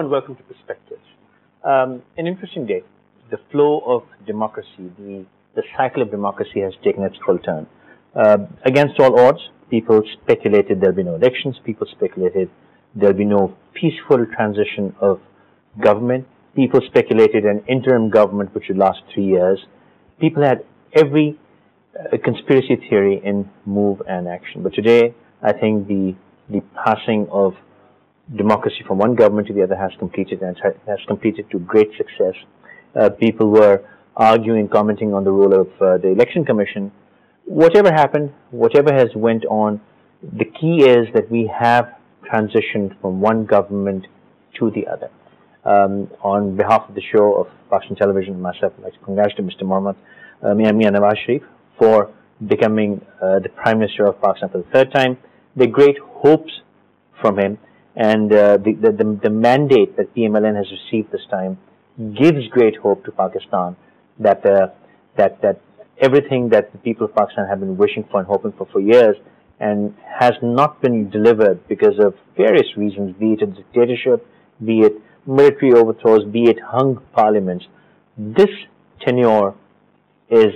and welcome to Perspectives. An interesting day. The flow of democracy, the cycle of democracy has taken its full turn. Against all odds, people speculated there'll be no elections. People speculated there'll be no peaceful transition of government. People speculated an interim government which would last 3 years. People had every conspiracy theory in move and action. But today, I think the passing of democracy from one government to the other has completed, and has completed to great success. People were arguing, commenting on the role of the Election Commission. Whatever happened, whatever has went on, the key is that we have transitioned from one government to the other. On behalf of the show of Pakistan Television, myself, I'd like to congratulate Mr. Nawaz Sharif for becoming the Prime Minister of Pakistan for the third time. The great hopes from him, and the mandate that PML-N has received this time gives great hope to Pakistan that that everything that the people of Pakistan have been wishing for and hoping for years, and has not been delivered because of various reasons, be it a dictatorship, be it military overthrows, be it hung parliaments. This tenure is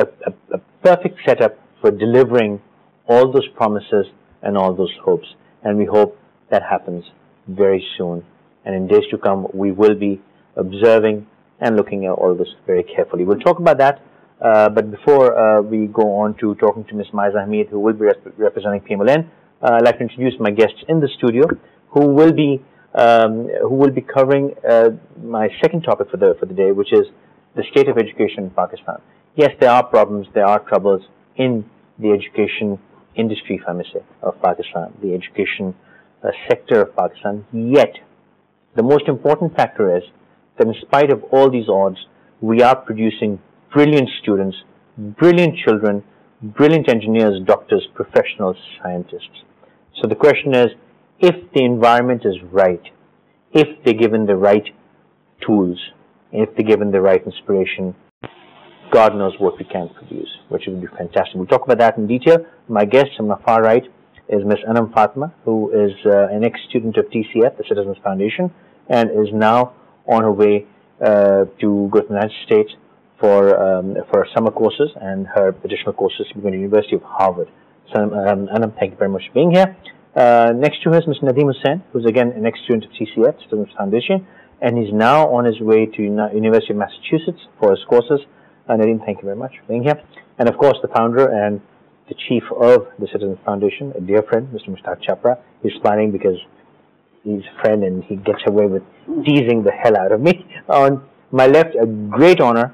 a perfect setup for delivering all those promises and all those hopes. And we hope that happens very soon. And in days to come, we will be observing and looking at all this very carefully. We'll talk about that. But before we go on to talking to Ms. Maiza Hameed, who will be representing PML-N, I'd like to introduce my guests in the studio, who will be covering my second topic for the day, which is the state of education in Pakistan. Yes, there are problems, there are troubles in the education industry, if I may say, of Pakistan, the education sector of Pakistan. Yet, the most important factor is that in spite of all these odds, we are producing brilliant students, brilliant children, brilliant engineers, doctors, professionals, scientists. So the question is, if the environment is right, if they're given the right tools, if they're given the right inspiration, God knows what we can produce, which would be fantastic. We'll talk about that in detail. My guest on my far right is Ms. Anum Fatima, who is an ex-student of TCF, the Citizens Foundation, and is now on her way to go to the United States for summer courses, and her additional courses to go to the University of Harvard. So, Anum, thank you very much for being here. Next to her is Mr. Nadeem Hussain, who's again an ex-student of TCF, Citizens Foundation, and he's now on his way to University of Massachusetts for his courses. Nadeem, thank you very much for being here. And of course, the founder and the chief of the Citizens Foundation, a dear friend, Mr. Mushtaq Chhapra. He's smiling because he's a friend and he gets away with teasing the hell out of me. On my left, a great honor,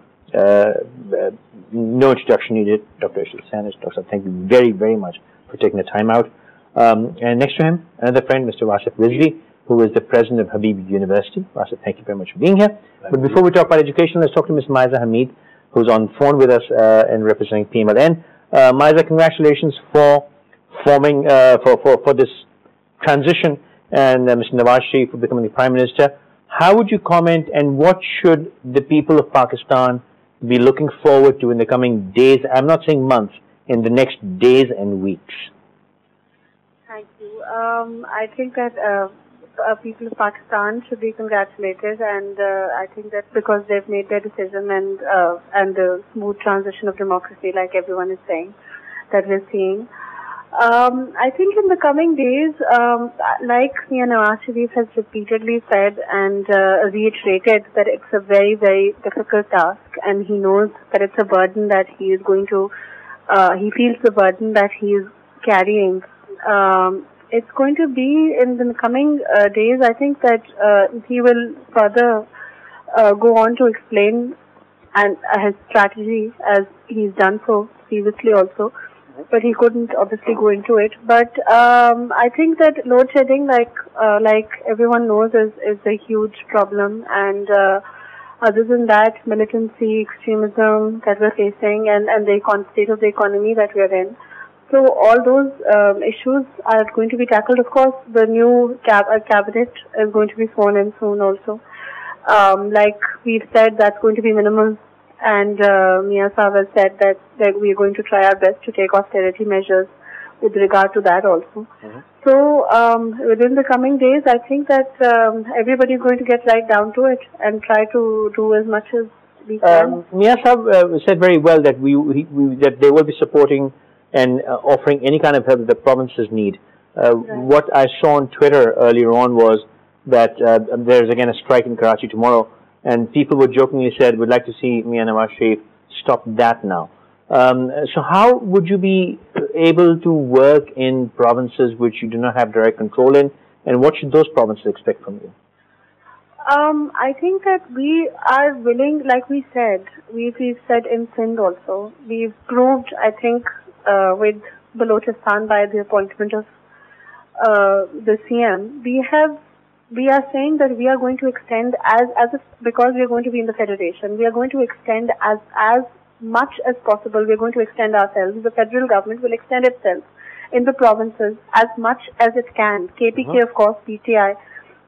no introduction needed, Dr. Ishrat Hussain. Dr. Thank you very, very much for taking the time out. And next to him, another friend, Mr. Wasif Rizvi, who is the president of Habib University. Wasif, thank you very much for being here. But before we talk about education, let's talk to Ms. Maiza Hameed, who's on phone with us and representing PML-N. Maiza, congratulations for forming for this transition, and Mr. Nawaz Sharif for becoming the Prime Minister. How would you comment, and what should the people of Pakistan be looking forward to in the coming days? I'm not saying months, in the next days and weeks. Thank you. I think that people of Pakistan should be congratulated, and I think that because they've made their decision and the smooth transition of democracy, like everyone is saying, that we're seeing. I think in the coming days, like Nawaz Sharif has repeatedly said and reiterated, that it's a very, very difficult task, and he knows that it's a burden that he is going to, he feels the burden that he is carrying. It's going to be in the coming days. I think that he will further go on to explain and his strategy, as he's done so previously also, but he couldn't obviously go into it. But I think that load shedding, like everyone knows, is a huge problem, and other than that, militancy, extremism that we're facing, and the state of the economy that we're in. So all those issues are going to be tackled. Of course, the new cabinet is going to be sworn in soon also. Like we've said, that's going to be minimal. And Mia Sahib has said that we are going to try our best to take austerity measures with regard to that also. So within the coming days, I think that everybody is going to get right down to it and try to do as much as we can. Mia Sahab said very well that that they will be supporting and offering any kind of help that the provinces need. What I saw on Twitter earlier on was that there's again a strike in Karachi tomorrow, and people were jokingly said, "We'd like to see Mia Nawaz Sharif stop that now." So how would you be able to work in provinces which you do not have direct control in, and what should those provinces expect from you? I think that we are willing, like we said, we've said in Sindh also, we've proved, I think, with Balochistan by the appointment of the CM, we are saying that we are going to extend because we are going to be in the federation, we are going to extend as much as possible. We are going to extend ourselves. The federal government will extend itself in the provinces as much as it can. KPK, of course, PTI,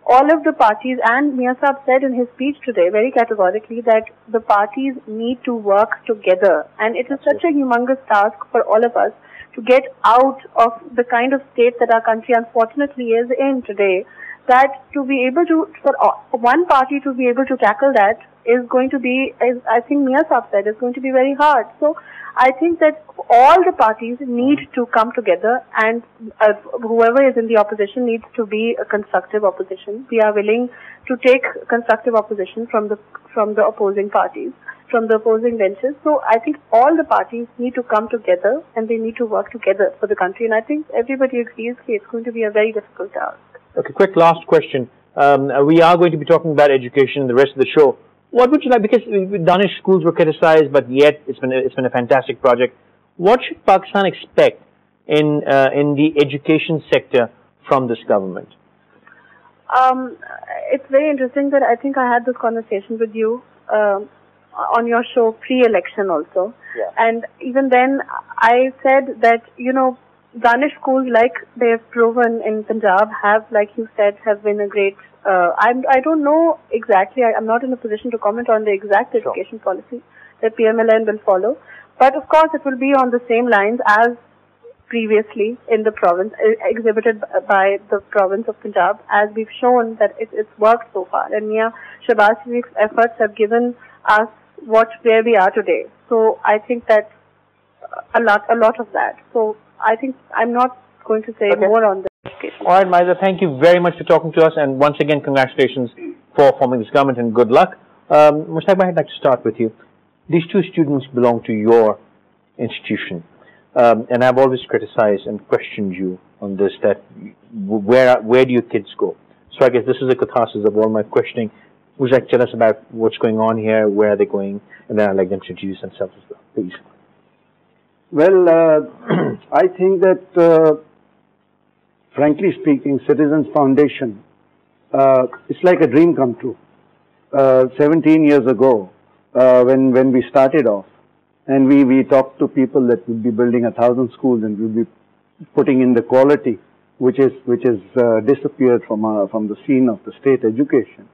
all of the parties, and Mia Sahab said in his speech today very categorically that the parties need to work together, and it is such a humongous task for all of us to get out of the kind of state that our country unfortunately is in today, that to be able to, for one party to be able to tackle that is going to be, as I think Mia Sahab said, is going to be very hard. So I think that all the parties need to come together, and whoever is in the opposition needs to be a constructive opposition. We are willing to take constructive opposition from the opposing parties, from the opposing benches. So I think all the parties need to come together and they need to work together for the country. And I think everybody agrees that it's going to be a very difficult task. Okay, quick last question. We are going to be talking about education in the rest of the show. What would you like, because Danish schools were criticized, but yet it's been a fantastic project. What should Pakistan expect in the education sector from this government? It's very interesting that I think I had this conversation with you on your show pre-election also. Yeah. And even then I said that, Danish schools, like they've proven in Punjab, have, like you said, have been a great. I don't know exactly. I'm not in a position to comment on the exact education policy that PML-N will follow, but of course it will be on the same lines as previously in the province, exhibited by the province of Punjab, as we've shown that it's worked so far. And Mia Nawaz Sharif's efforts have given us where we are today. So I think that a lot of that. So I think I'm not going to say more on this education. All right, Maiza, thank you very much for talking to us, and once again, congratulations for forming this government and good luck. Mushtaq, I'd like to start with you. These two students belong to your institution, and I've always criticized and questioned you on this, that where do your kids go? So I guess this is a catharsis of all my questioning. Would you like to tell us about what's going on here, where are they going, and then I'd like them to introduce themselves as well, please. Well, I think that, frankly speaking, Citizens Foundation, it's like a dream come true. 17 years ago, when we started off, and we talked to people that would be building 1,000 schools and we'll be putting in the quality, which has disappeared from the scene of the state education.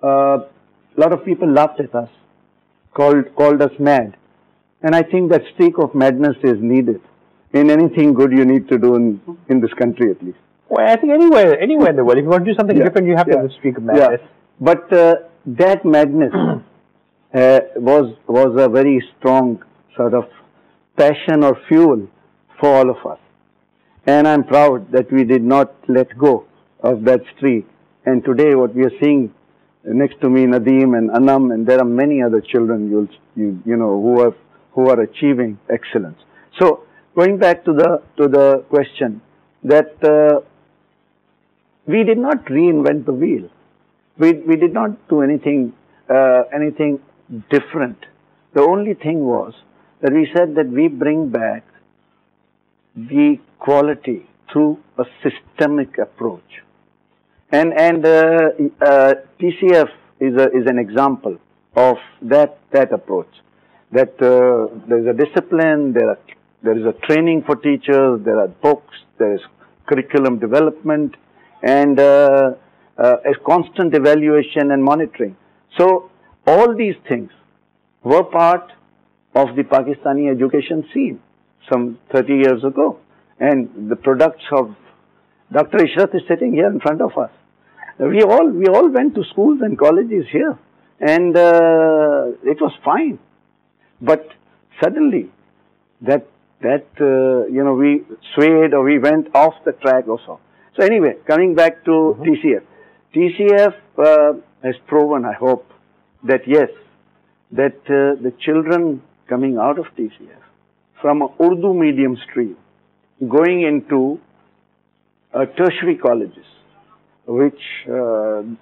A lot of people laughed at us, called us mad. And I think that streak of madness is needed in anything good you need to do in this country, at least. Well, I think anywhere in the world, if you want to do something different, you have to have a streak of madness. Yeah. But that madness was a very strong sort of passion or fuel for all of us. And I'm proud that we did not let go of that streak. And today what we are seeing next to me, Nadeem and Anum, and there are many other children who are achieving excellence. So going back to the question that we did not reinvent the wheel. We did not do anything different. The only thing was that we said that we bring back the quality through a systemic approach. And TCF is an example of that approach. That there is a discipline, there is a training for teachers, there are books, there is curriculum development, and a constant evaluation and monitoring. So all these things were part of the Pakistani education scene some 30 years ago. And the products of Dr. Ishrat is sitting here in front of us. We all went to schools and colleges here, and it was fine. But suddenly, we swayed or we went off the track or so. So anyway, coming back to TCF. TCF has proven, I hope, that yes, that the children coming out of TCF from an Urdu medium stream, going into tertiary colleges, which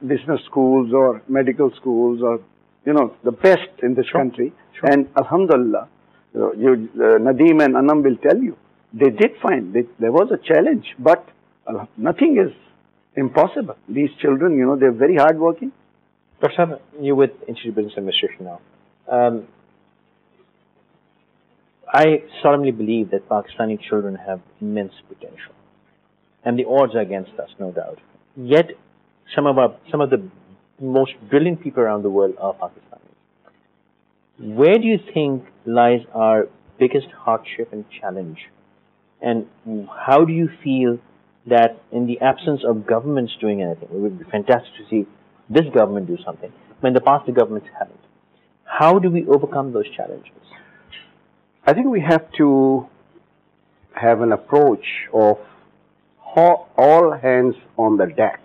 business schools or medical schools or, the best in this country. Sure. And Alhamdulillah, Nadeem and Anum will tell you, they did find there was a challenge, but nothing is impossible. These children, they're very hardworking. Dr. Sahib, you're with Institute of Business Administration now. I solemnly believe that Pakistani children have immense potential, and the odds are against us, no doubt. Yet, some of the most brilliant people around the world are Pakistanis. Where do you think lies our biggest hardship and challenge? And how do you feel that in the absence of governments doing anything, it would be fantastic to see this government do something, but in the past the governments haven't. How do we overcome those challenges? I think we have to have an approach of all hands on the deck,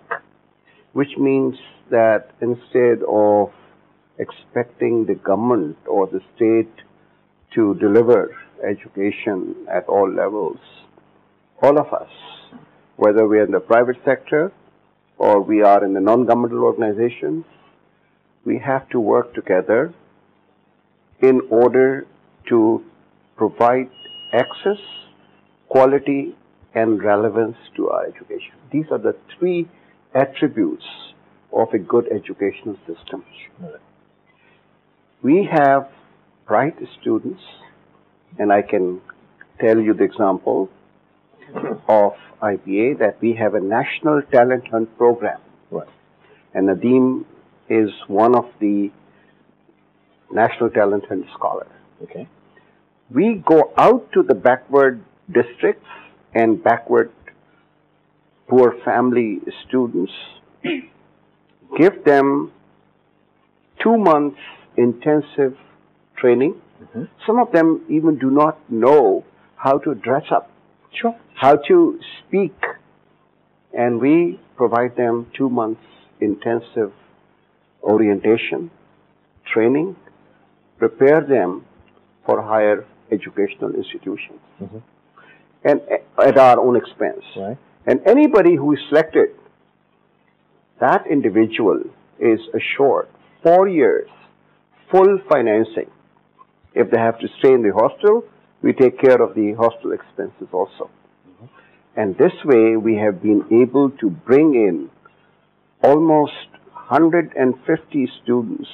which means that instead of expecting the government or the state to deliver education at all levels, all of us, whether we are in the private sector or we are in the non-governmental organizations, we have to work together in order to provide access, quality, and relevance to our education. These are the three attributes of a good educational system. We have bright students, and I can tell you the example of IBA that we have a national talent hunt program. Right. And Nadeem is one of the national talent hunt scholars. Okay. We go out to the backward districts and backward poor family students, give them 2 months intensive training. Some of them even do not know how to dress up, Sure. how to speak, and we provide them 2 months intensive orientation, training, prepare them for higher educational institutions, and at our own expense. Right. And anybody who is selected, that individual is assured 4 years full financing. If they have to stay in the hostel, we take care of the hostel expenses also. And this way we have been able to bring in almost 150 students.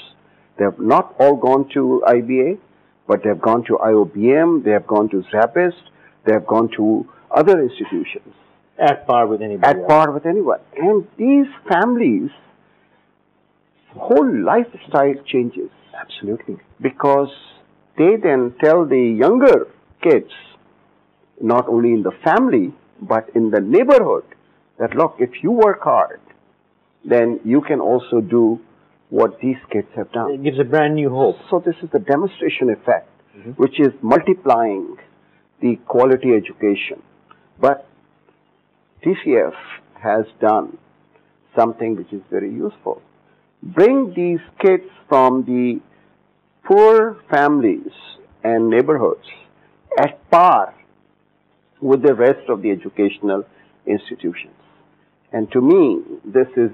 They have not all gone to IBA, but they have gone to IOBM, they have gone to Zappist, they have gone to other institutions. At par with anybody. At par with anyone. And these families, whole lifestyle changes. Absolutely. Because they then tell the younger kids, not only in the family, but in the neighborhood, that look, if you work hard, then you can also do what these kids have done. It gives a brand new hope. So this is the demonstration effect, which is multiplying the quality education. But TCF has done something which is very useful. Bring these kids from the poor families and neighborhoods at par with the rest of the educational institutions. And to me, this is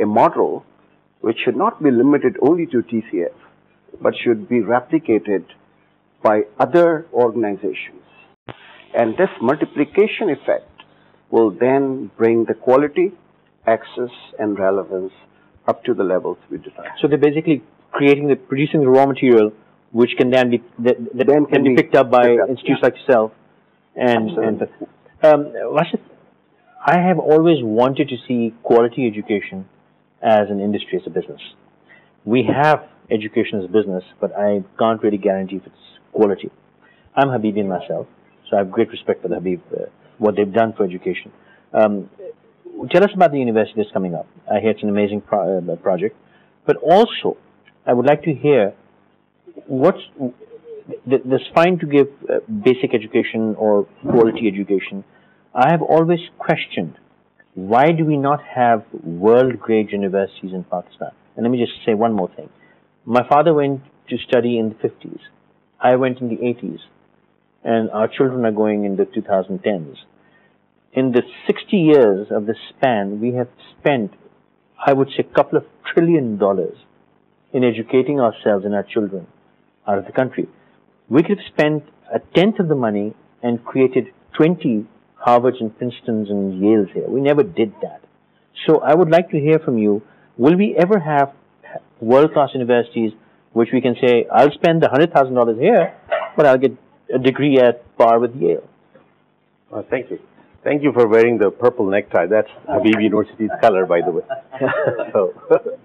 a model which should not be limited only to TCF, but should be replicated by other organizations. And this multiplication effect will then bring the quality, access, and relevance up to the levels we desire. So they're basically producing the raw material, which can then be picked up by institutes like yourself. Wasif, I have always wanted to see quality education as an industry, as a business. We have education as a business, but I can't really guarantee if it's quality. I'm Habibian myself, So I have great respect for the Habib, what they've done for education. Tell us about the university that's coming up. I hear it's an amazing project. But also, I would like to hear it's fine to give basic education or quality education. I have always questioned, why do we not have world-grade universities in Pakistan? And let me just say one more thing. My father went to study in the 50s. I went in the 80s. And our children are going in the 2010s. In the 60 years of this span, we have spent, I would say, a couple of $1 trillion in educating ourselves and our children out of the country. We could have spent a tenth of the money and created 20 Harvards and Princetons and Yales here. We never did that. So I would like to hear from you, will we ever have world-class universities which we can say, I'll spend the $100,000 here, but I'll get a degree at par with Yale? Thank you. Thank you for wearing the purple necktie. That's Habib University's color, by the way. So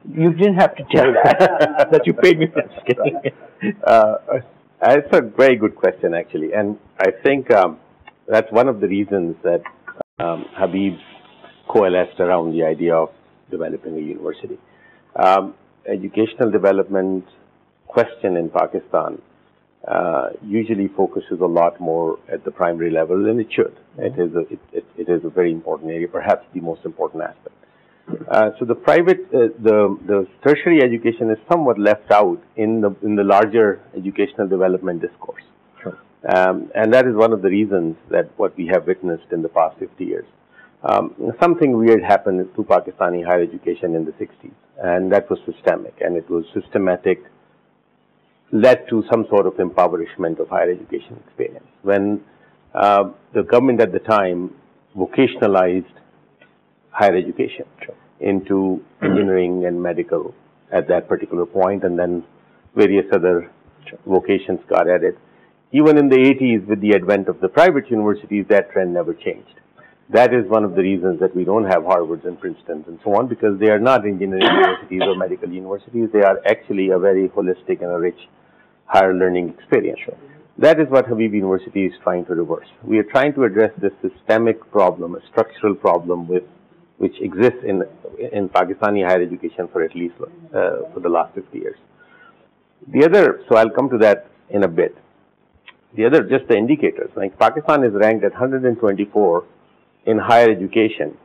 you didn't have to tell that. That you paid me for that. It's a very good question, actually. And I think that's one of the reasons that Habib coalesced around the idea of developing a university. Educational development question in Pakistan usually focuses a lot more at the primary level than it should. It is a very important area, perhaps the most important aspect. So the the tertiary education is somewhat left out in the larger educational development discourse. Sure. And that is one of the reasons that what we have witnessed in the past 50 years. Something weird happened to Pakistani higher education in the 60s, and that was systemic, and it was systematic, led to some sort of impoverishment of higher education experience. When the government at the time vocationalized higher education into engineering and medical at that particular point, and then various other vocations got added. Even in the 80s, with the advent of the private universities, that trend never changed. That is one of the reasons that we don't have Harvards and Princetons and so on, because they are not engineering universities or medical universities. They are actually a very holistic and a rich higher learning experience. That is what Habib University is trying to reverse. We are trying to address this systemic problem, a structural problem which exists in Pakistani higher education for at least for the last 50 years. The other, so I'll come to that in a bit. The other, just the indicators, like Pakistan is ranked at 124 in higher education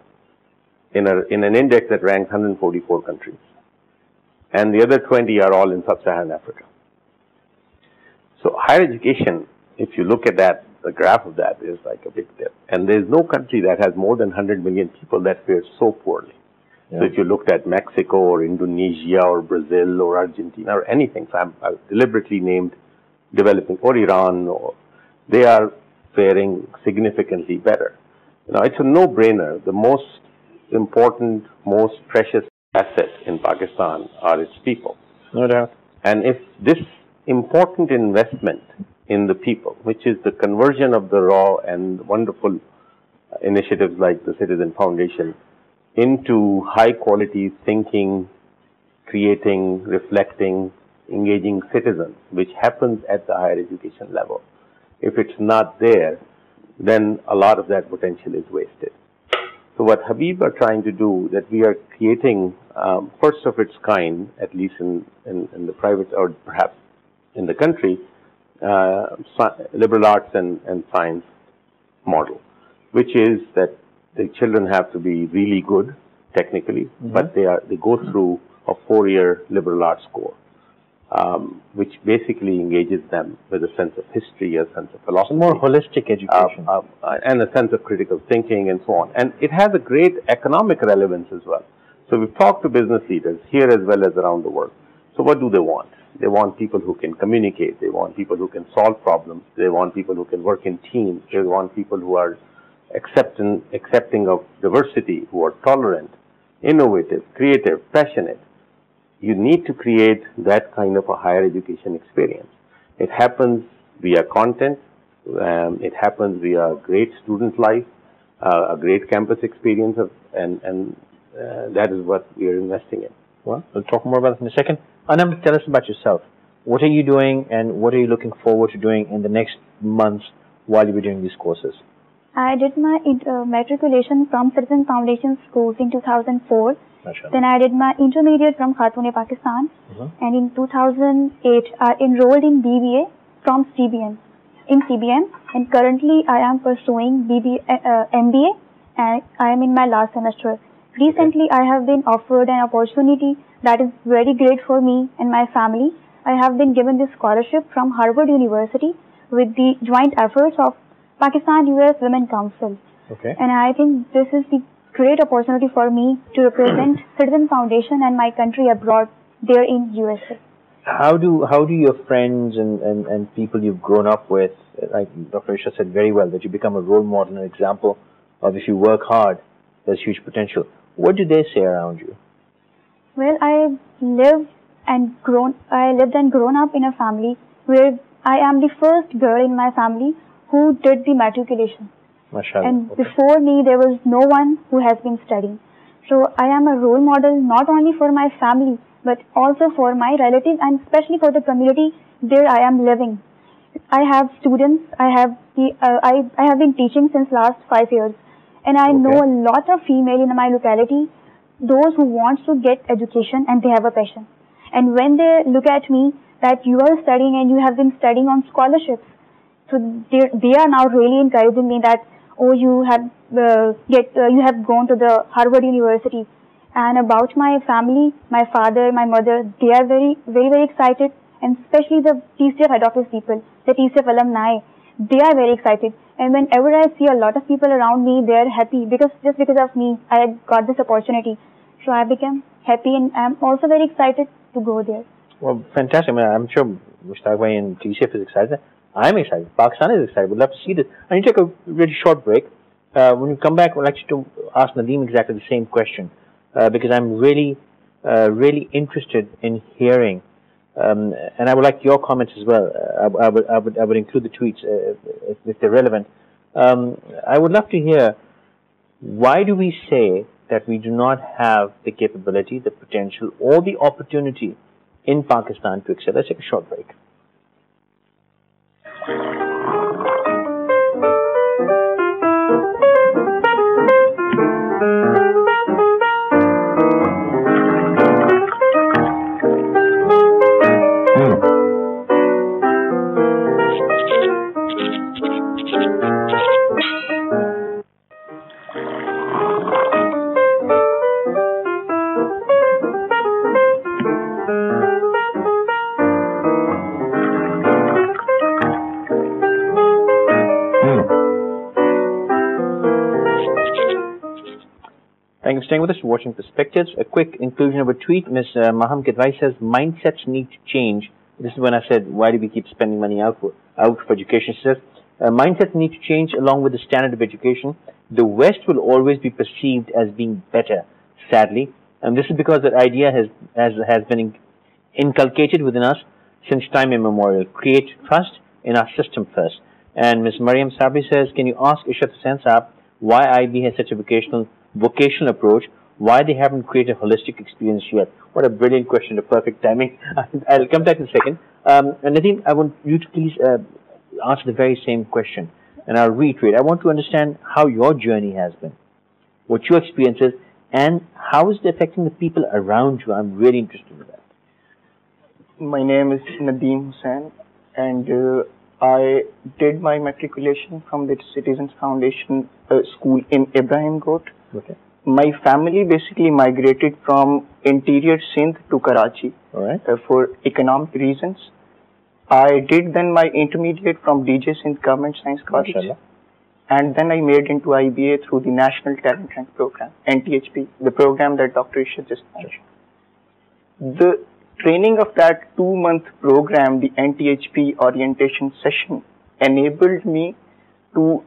in an index that ranks 144 countries. And the other 20 are all in sub-Saharan Africa. So higher education, if you look at that, the graph of that is like a big dip. And there's no country that has more than 100 million people that fares so poorly. Yeah. So if you looked at Mexico or Indonesia or Brazil or Argentina or anything, so I've deliberately named developing, or Iran, they are faring significantly better. Now, it's a no-brainer. The most important, most precious asset in Pakistan are its people. No doubt. And if this important investment in the people, which is the conversion of the raw and wonderful initiatives like the Citizen Foundation into high-quality thinking, creating, reflecting, engaging citizens, which happens at the higher education level. If it's not there, then a lot of that potential is wasted. So what Habib are trying to do, that we are creating first of its kind, at least in the private or perhaps in the country, liberal arts and science model, which is that the children have to be really good technically, but they go through a 4-year liberal arts course, which basically engages them with a sense of history, a sense of philosophy. More holistic education. And a sense of critical thinking and so on. And it has a great economic relevance as well. So we've talked to business leaders here as well as around the world. So what do they want? They want people who can communicate. They want people who can solve problems. They want people who can work in teams. They want people who are accepting of diversity, who are tolerant, innovative, creative, passionate. You need to create that kind of a higher education experience. It happens via content. It happens via great student life, a great campus experience, and that is what we are investing in. Well, we'll talk more about it in a second. Anum, tell us about yourself. What are you doing, and what are you looking forward to doing in the next months while you were doing these courses? I did my matriculation from Citizen Foundation schools in 2004. Then I did my intermediate from Khatun Pakistan. And in 2008, I enrolled in BBA from CBM. And currently I am pursuing MBA, and I am in my last semester. Recently, I have been offered an opportunity that is very great for me and my family. I have been given this scholarship from Harvard University with the joint efforts of Pakistan-US Women Council. And I think this is the great opportunity for me to represent Citizen Foundation and my country abroad there in USA. How do your friends and people you've grown up with, like Dr. Ishrat said very well, that you become a role model and an example of if you work hard, there's huge potential. What do they say around you? Well, I lived and grown up in a family where I am the first girl in my family who did the matriculation. Mashallah. And before me, there was no one who has been studying. So I am a role model not only for my family, but also for my relatives and especially for the community where I am living. I have students. I have been teaching since last 5 years, and I know a lot of female in my locality, those who want to get education and they have a passion. And when they look at me that you are studying and you have been studying on scholarships, so they are now really encouraging me that, oh, you have gone to the Harvard University. And about my family, my father, my mother, they are very, very, very excited, and especially the TCF head office people, the TCF alumni, they are very excited. And whenever I see a lot of people around me, they are happy because of me, I got this opportunity. So I became happy, and I'm also very excited to go there. Well, fantastic. I mean, I'm sure Mushtaq Bhai and TCF is excited. I'm excited. Pakistan is excited. We'd love to see this. I need to take a really short break. When we come back, we'd like to ask Nadeem exactly the same question. Because I'm really interested in hearing, and I would like your comments as well. I would include the tweets if they're relevant. I would love to hear, why do we say that we do not have the capability, the potential, or the opportunity in Pakistan to excel? Let's take a short break. Thank you for staying with us, watching Perspectives. A quick inclusion of a tweet. Ms. Maham Kedwai says, mindsets need to change. This is when I said, why do we keep spending money out for education? She says, mindsets need to change along with the standard of education. The West will always be perceived as being better, sadly. And this is because that idea has been inculcated within us since time immemorial. Create trust in our system first. And Ms. Mariam Sabri says, can you ask Ishrat Hussain Saab why IB has such a vocational approach, why they haven't created a holistic experience yet? What a brilliant question, a perfect timing. I'll come back in a second. And Nadeem, I want you to please answer the very same question. And I'll reiterate, I want to understand how your journey has been, what your experience is, and how is it affecting the people around you. I'm really interested in that. My name is Nadeem Hussain, and I did my matriculation from the Citizens Foundation school in Ibrahim Ghot. Okay. My family basically migrated from interior Sindh to Karachi for economic reasons. I did then my intermediate from DJ Sindh Government Science College. And then I made into IBA through the National Talent Rank Program, NTHP, the program that Dr. Ishrat just mentioned. The training of that 2-month program, the NTHP orientation session, enabled me to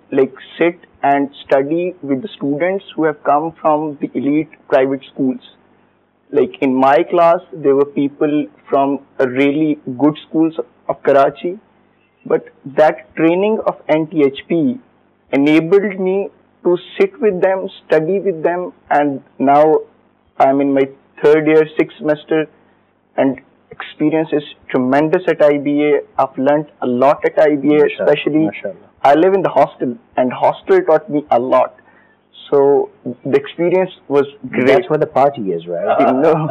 sit and study with the students who have come from the elite private schools. In my class, there were people from really good schools of Karachi, but that training of NTHP enabled me to sit with them, study with them, and now I'm in my 3rd year, 6th semester, and experience is tremendous at IBA. I've learned a lot at IBA, especially I live in the hostel, and hostel taught me a lot. So the experience was great. That's where the party is, right? No.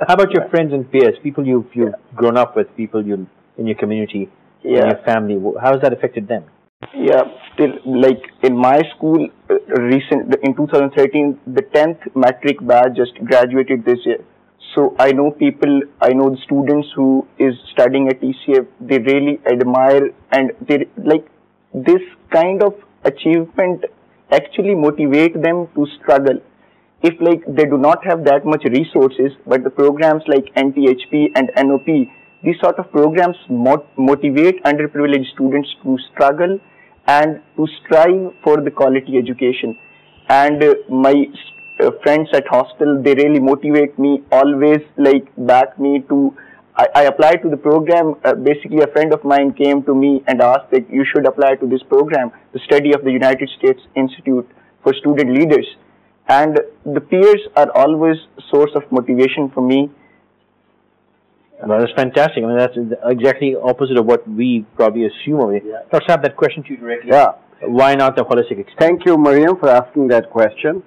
How about your friends and peers, people you've grown up with, people in your community, in your family? How has that affected them? Yeah, still, like in my school, in 2013, the 10th matric batch just graduated this year. So I know people, I know the students who is studying at TCF, they really admire, and they like this kind of achievement actually motivate them to struggle. If like they do not have that much resources, but the programs like NTHP and NOP, these sort of programs motivate underprivileged students to struggle and to strive for the quality education. And my friends at hostel, they really motivate me, always like back me to, I applied to the program. Basically a friend of mine came to me and asked that you should apply to this program, the study of the United States Institute for Student Leaders. And the peers are always a source of motivation for me. Well, that's fantastic. I mean, that's exactly opposite of what we probably assume of it. Yeah. Let's have that question to you directly. Yeah. Why not the holistic experience? Thank you, Mariam, for asking that question.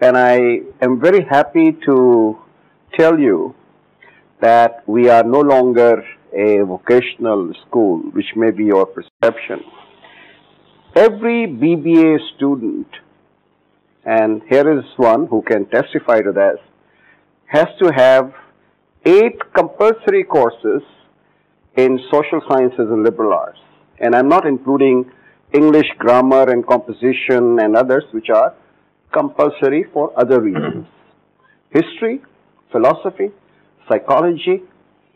And I am very happy to tell you that we are no longer a vocational school, which may be your perception. Every BBA student, and here is one who can testify to this, has to have 8 compulsory courses in social sciences and liberal arts. And I'm not including English, grammar, and composition and others, which are compulsory for other reasons. History, philosophy, psychology,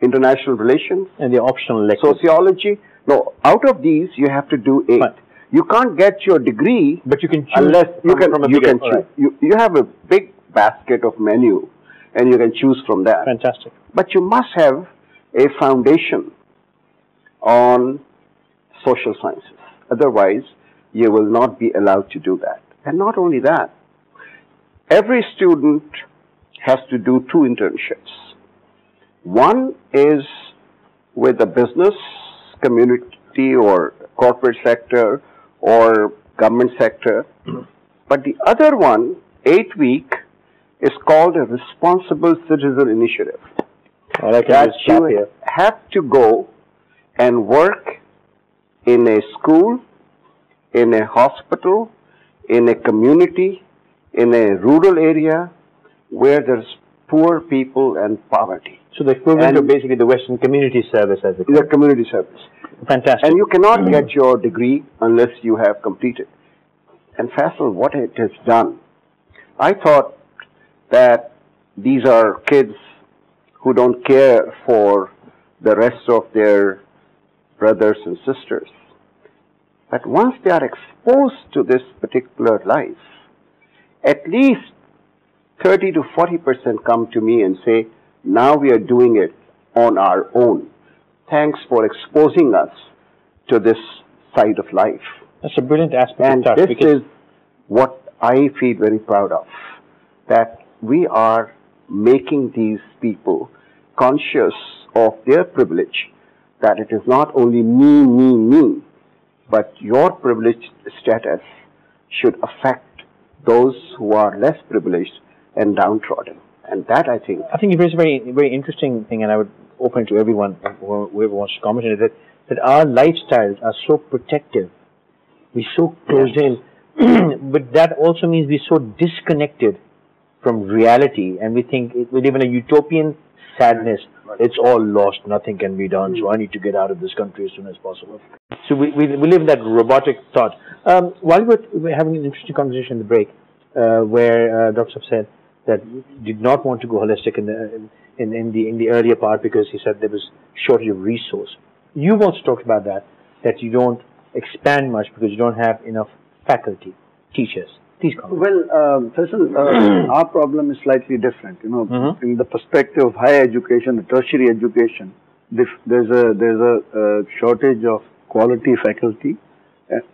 international relations, and the optional lectures. Sociology. No, out of these, you have to do 8. But you can't get your degree, but you can choose unless you from a bigger, choose. Right. You have a big basket of menu, and you can choose from that. Fantastic. But you must have a foundation on social sciences. Otherwise, you will not be allowed to do that. And not only that, every student has to do 2 internships. One is with the business community or corporate sector or government sector. But the other one, 8-week, is called a responsible citizen initiative. That you have to go and work in a school, in a hospital, in a community, in a rural area where there's poor people and poverty. So the equivalent of basically the Western Community Service as the community service. Fantastic. And you cannot get your degree unless you have completed. And Faisal, what it has done, I thought that these are kids who don't care for the rest of their brothers and sisters. But once they are exposed to this particular life, at least 30 to 40% come to me and say, now we are doing it on our own. Thanks for exposing us to this side of life. That's a brilliant aspect. And this is what I feel very proud of, that we are making these people conscious of their privilege, that it is not only me, but your privileged status should affect those who are less privileged and downtrodden. And that, I think you raised a very, very interesting thing, and I would open it to everyone, whoever wants to comment on it, that our lifestyles are so protective. We're so closed in, but that also means we're so disconnected from reality, and we think we live in a utopian sadness. It's all lost, nothing can be done, so I need to get out of this country as soon as possible. So we live in that robotic thought. While we're having an interesting conversation in the break, where Dr. said that did not want to go holistic in the earlier part because he said there was shortage of resource. You've also talked about that you don't expand much because you don't have enough faculty, teachers. Please comment. Well, Faisal, our problem is slightly different. You know, in the perspective of higher education, the tertiary education, there's a shortage of quality faculty,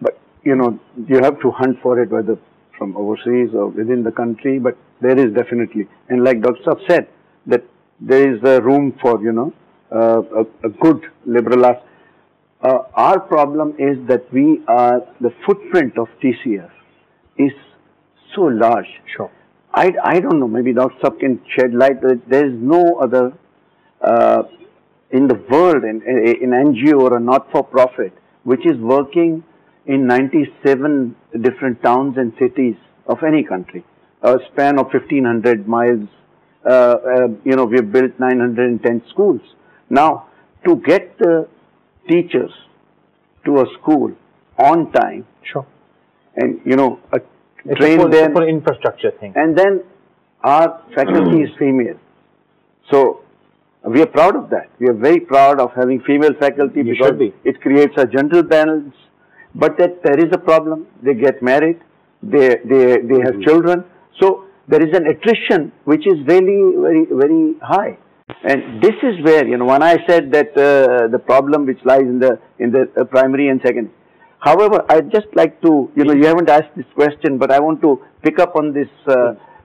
but you know, you have to hunt for it, whether from overseas or within the country. But there is definitely, and like Dr. Saab said, that there is a room for a good liberal arts. Our problem is that the footprint of TCF is so large. Sure. I don't know, maybe Dr. Sab can shed light. There is no other in the world, in NGO or a not-for-profit, which is working in 97 different towns and cities of any country, a span of 1,500 miles. We have built 910 schools. Now, to get the teachers to a school on time, sure, and train them for infrastructure thing, and then our faculty is female, so we are proud of that. We are very proud of having female faculty because it creates a gender balance. But that there is a problem. They get married, they have children, so there is an attrition which is really very, very high. And this is where, when I said that the problem which lies in the primary and secondary. However, I'd just like to, you haven't asked this question, but I want to pick up on this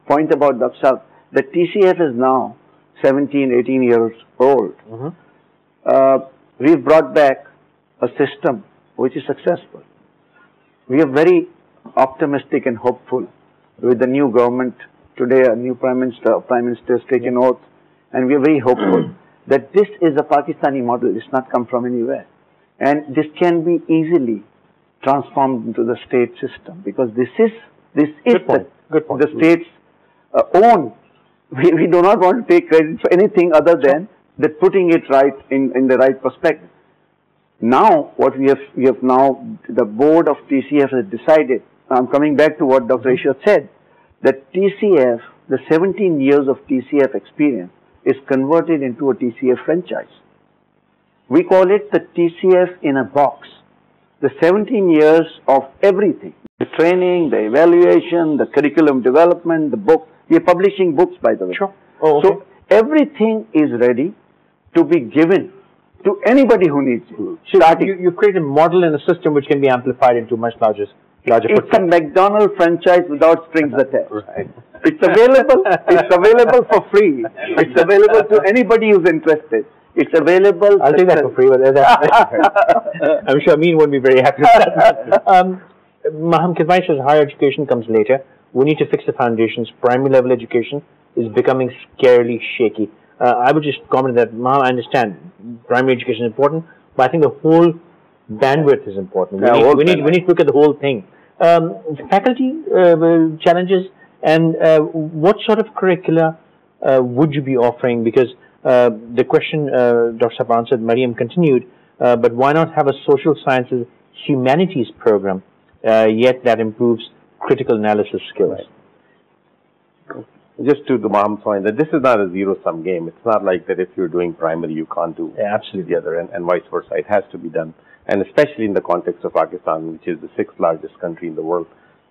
point about Dr. that TCF is now 17, 18 years old. We've brought back a system which is successful. We are very optimistic and hopeful with the new government. Today, a new Prime Minister has taken oath, and we are very hopeful that this is a Pakistani model. It's not come from anywhere. And this can be easily transformed into the state system, because this is the state's own. We do not want to take credit for anything other than that putting it right in the right perspective. Now, what we have now, the board of TCF has decided, I'm coming back to what Dr. Ishrat said, that TCF, the 17 years of TCF experience is converted into a TCF franchise. We call it the TCF in a box. The 17 years of everything, the training, the evaluation, the curriculum development, the book. We are publishing books, by the way. Sure. Oh, okay. So everything is ready to be given to anybody who needs it. So you create a model and a system which can be amplified into much larger It's a McDonald's franchise without strings attached. Right. It's available. It's available for free. It's available to anybody who's interested. It's available. I'll take that for free. But I'm sure Amin won't be very happy with that. Maham Kidmai says higher education comes later. We need to fix the foundations. Primary level education is becoming scarily shaky. I would just comment that, Maham, I understand primary education is important, but I think the whole bandwidth is important. We need to look at the whole thing. Faculty challenges, and what sort of curricula would you be offering? Because the question Dr. Sab answered, Mariam continued, but why not have a social sciences humanities program, yet that improves critical analysis skills? Right. Just to the Maham's point, that this is not a zero-sum game. It's not like that if you're doing primary, you can't do absolutely the other, and vice versa. It has to be done. And especially in the context of Pakistan, which is the 6th largest country in the world,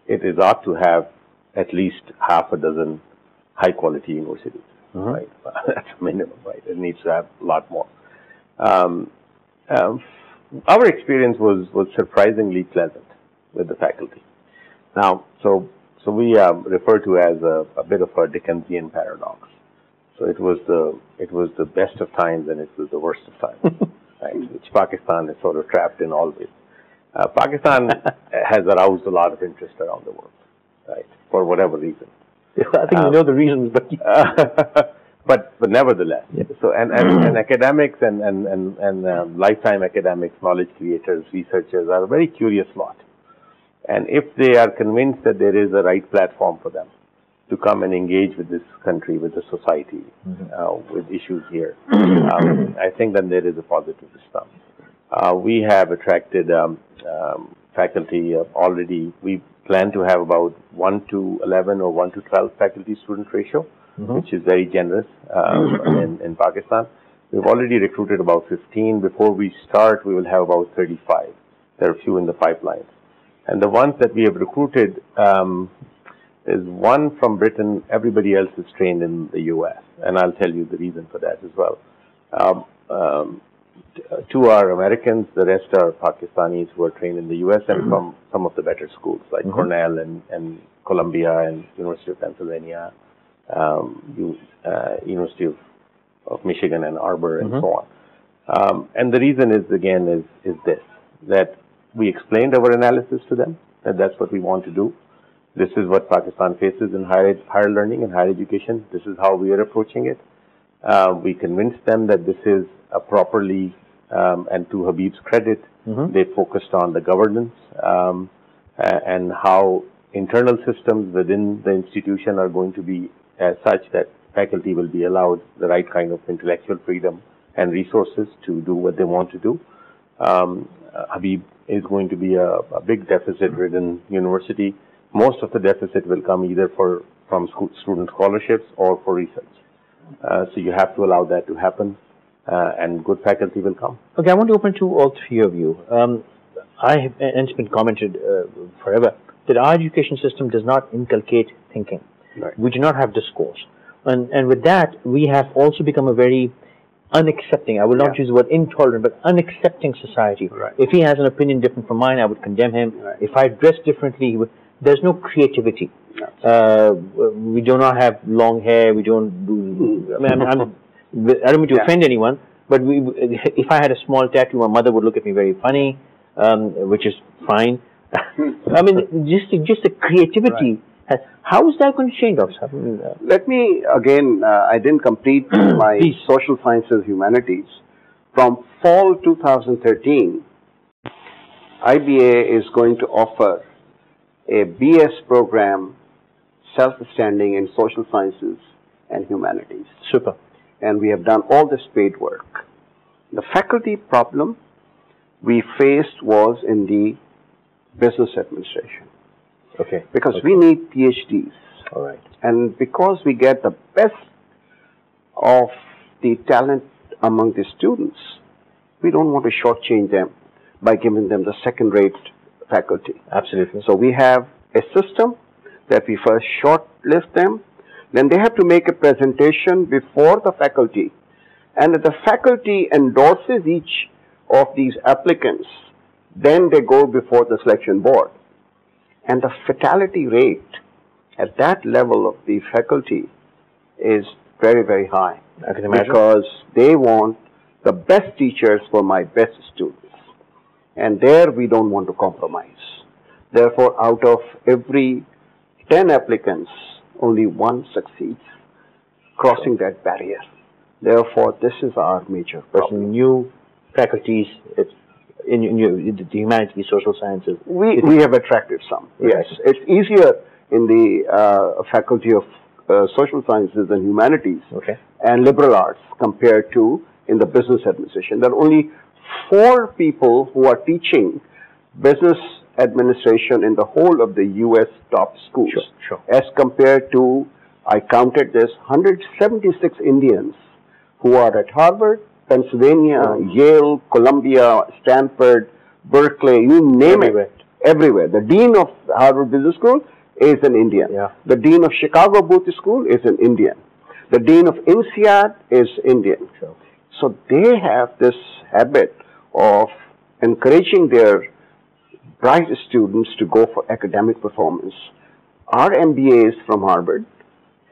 it is ought to have at least half a dozen high-quality universities. Right? That's a minimum, right? It needs to have a lot more. Our experience was surprisingly pleasant with the faculty. Now, so we refer to as a bit of a Dickensian paradox. So it was the best of times and it was the worst of times, right? Which Pakistan is sort of trapped in always. Pakistan has aroused a lot of interest around the world, right? For whatever reason. I think we know the reasons, but nevertheless. Yeah. So and academics and lifetime academics, knowledge creators, researchers are a very curious lot. And if they are convinced that there is a right platform for them to come and engage with this country, with the society, with issues here, I think then there is a positive response. We have attracted faculty already. We plan to have about 1 to 11 or 1 to 12 faculty-student ratio, which is very generous in Pakistan. We've already recruited about 15. Before we start, we will have about 35. There are a few in the pipeline. And the ones that we have recruited is one from Britain. Everybody else is trained in the U.S. And I'll tell you the reason for that as well. 2 are Americans. The rest are Pakistanis who are trained in the U.S. and from some of the better schools like Cornell and Columbia and University of Pennsylvania, University of Michigan and Arbor and so And the reason is, again, is this, that we explained our analysis to them, that that's what we want to do. This is what Pakistan faces in higher learning and higher education. This is how we are approaching it. We convinced them that this is a properly, and to Habib's credit, they focused on the governance and how internal systems within the institution are going to be as such that faculty will be allowed the right kind of intellectual freedom and resources to do what they want to do. Habib is going to be a big deficit-ridden university. Most of the deficit will come either from student scholarships or for research. So you have to allow that to happen, and good faculty will come. Okay, I want to open to all three of you. And it's been commented forever that our education system does not inculcate thinking. Right. We do not have discourse. And with that, we have also become a very unaccepting, I will not use the word intolerant, but unaccepting society. Right. If he has an opinion different from mine, I would condemn him. Right. If I dress differently, there's no creativity. We do not have long hair. We don't do. I mean, I don't mean to offend anyone, but if I had a small tattoo, my mother would look at me very funny, which is fine. I mean, just the creativity. Right. How is that going to change, Dr. Let me again. I didn't complete my social sciences humanities. From fall 2013, IBA is going to offer a BS program, self-standing in social sciences and humanities. Super. And we have done all this paid work. The faculty problem we faced was in the business administration. Okay. Because we need PhDs. All right. And because we get the best of the talent among the students, we don't want to shortchange them by giving them the second-rate faculty. Absolutely. So we have a system that we first shortlist them, then they have to make a presentation before the faculty, and if the faculty endorses each of these applicants, then they go before the selection board. And the fatality rate at that level of the faculty is very, very high. I can imagine. Because they want the best teachers for my best students. And there we don't want to compromise. Therefore, out of every 10 applicants, only one succeeds, crossing that barrier. Therefore, this is our major problem. New faculties in the humanities, social sciences. We have attracted some. Yes, it's easier in the faculty of social sciences and humanities and liberal arts compared to in the business administration. There are only 4 people who are teaching business administration in the whole of the U.S. top schools. Sure. As compared to, I counted this, 176 Indians who are at Harvard, Pennsylvania, Yale, Columbia, Stanford, Berkeley, you name it, everywhere. The dean of Harvard Business School is an Indian. Yeah. The dean of Chicago Booth School is an Indian. The dean of INSEAD is Indian. Sure. So they have this habit of encouraging their bright students to go for academic performance. Our MBAs from Harvard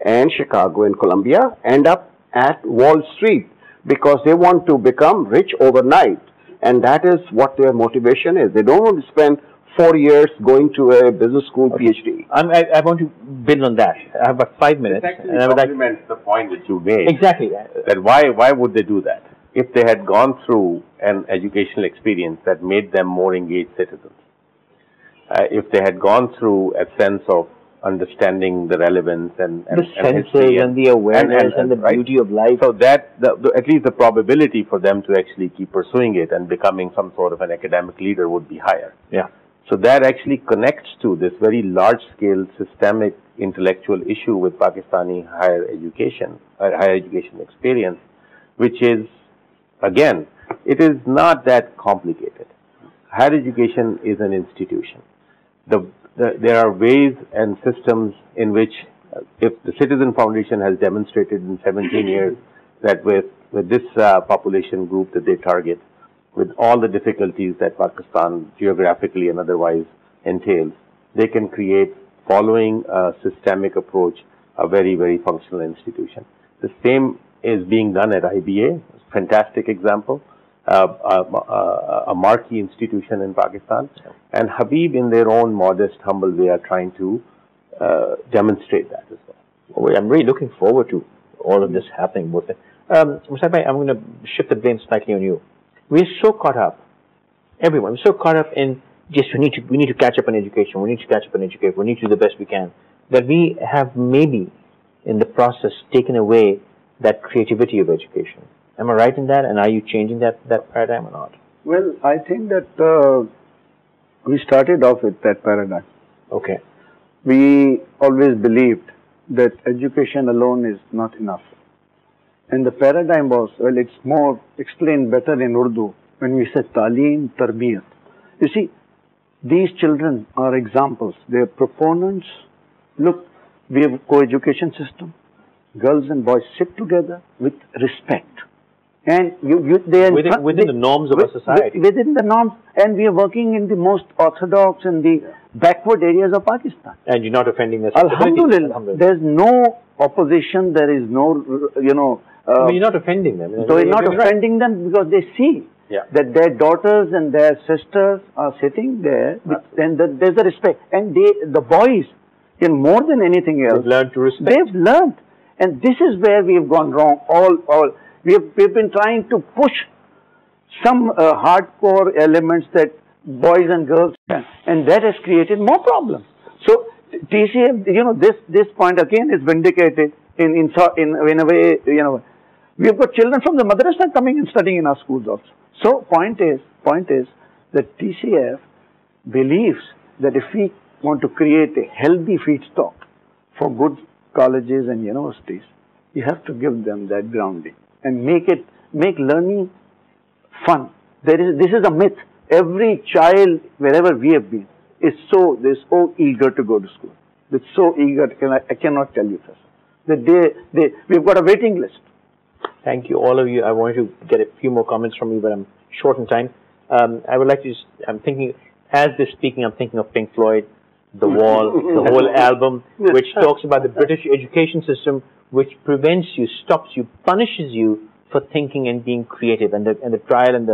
and Chicago and Columbia end up at Wall Street because they want to become rich overnight. And that is what their motivation is. They don't want to spend 4 years going to a business school PhD. I want to build on that. I have about 5 minutes. It actually complements the point that you made. Exactly. That why would they do that? If they had gone through an educational experience that made them more engaged citizens, if they had gone through a sense of understanding the relevance and the senses and the awareness and the beauty of life. So that at least the probability for them to actually keep pursuing it and becoming some sort of an academic leader would be higher. Yeah. So that actually connects to this very large-scale systemic intellectual issue with Pakistani higher education experience, which is, again, it is not that complicated. Higher education is an institution. There are ways and systems in which, if the Citizen Foundation has demonstrated in 17 years that with this population group that they target, with all the difficulties that Pakistan geographically and otherwise entails, they can create, following a systemic approach, a very, very functional institution. The same is being done at IBA, fantastic example. a marquee institution in Pakistan, and Habib, in their own modest, humble way, are trying to demonstrate that as well. I'm really looking forward to all of this happening. Mushtaq bhai, I'm going to shift the blame slightly on you. We're so caught up, everyone, we're so caught up in just we need to catch up on education, we need to catch up on education, we need to do the best we can, that we have maybe in the process taken away that creativity of education. Am I right in that? And are you changing that paradigm or not? Well, I think that we started off with that paradigm. Okay. We always believed that education alone is not enough. And the paradigm was, well, it's more explained better in Urdu when we say Taaleem, Tarbiyat. You see, these children are examples. They are proponents. Look, we have a co-education system. Girls and boys sit together with respect. And they are within the norms of our society. Within the norms. And we are working in the most orthodox and the backward areas of Pakistan. And you're not offending the Alhamdulillah. There's no opposition. There is no, you're not offending them. So you're not offending them because they see that their daughters and their sisters are sitting there, and there's a respect. And the boys, in more than anything else, they've learned to respect. They've learned, and this is where we have gone wrong. We've been trying to push some hardcore elements that boys and girls can, and that has created more problems. So TCF, this point again is vindicated in a way. We've got children from the madrasa coming and studying in our schools also. So point is that TCF believes that if we want to create a healthy feedstock for good colleges and universities, you have to give them that grounding and make learning fun. This is a myth. Every child, wherever we have been, they're so eager to go to school. They're so eager. I cannot tell you this. That we've got a waiting list. Thank you, all of you. I wanted to get a few more comments from you, but I'm short in time. I would like to I'm thinking, as they're speaking, I'm thinking of Pink Floyd, The Wall, the whole album, which talks about the British education system, which prevents you, stops you, punishes you for thinking and being creative. And the trial and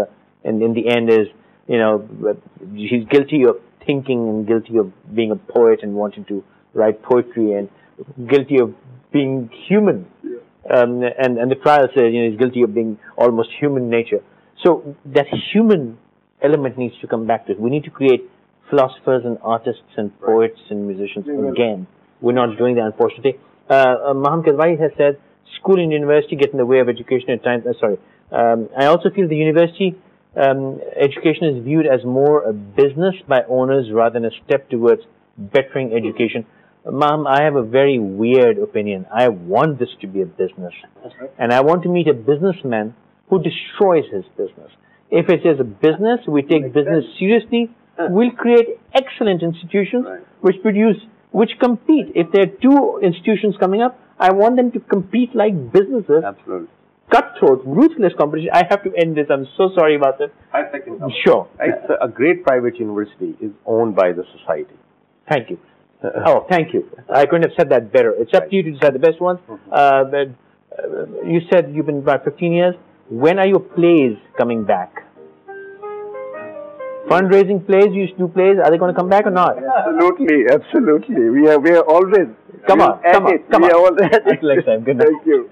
in the end is, he's guilty of thinking and guilty of being a poet and wanting to write poetry and guilty of being human. And the trial says, he's guilty of being almost human nature. So that human element needs to come back to it. We need to create philosophers and artists and poets and musicians again. We're not doing that, unfortunately. Maham Kadwai has said, school and university get in the way of education at times. I also feel the university education is viewed as more a business by owners rather than a step towards bettering education. Ma'am, I have a very weird opinion. I want this to be a business. And I want to meet a businessman who destroys his business. If it is a business, we take business seriously, we'll create excellent institutions which compete. If there are two institutions coming up, I want them to compete like businesses. Absolutely. Cutthroat, ruthless competition. I have to end this. I'm so sorry about that. I second that. Sure. A great private university is owned by the society. Thank you. Oh, thank you. I couldn't have said that better. It's up to you to decide the best ones. You said you've been about 15 years. When are your plays coming back? Fundraising plays, you used to do plays. Are they going to come back or not? Absolutely, absolutely. We are always. Come on. We are always. Until next time. Good night. Thank you.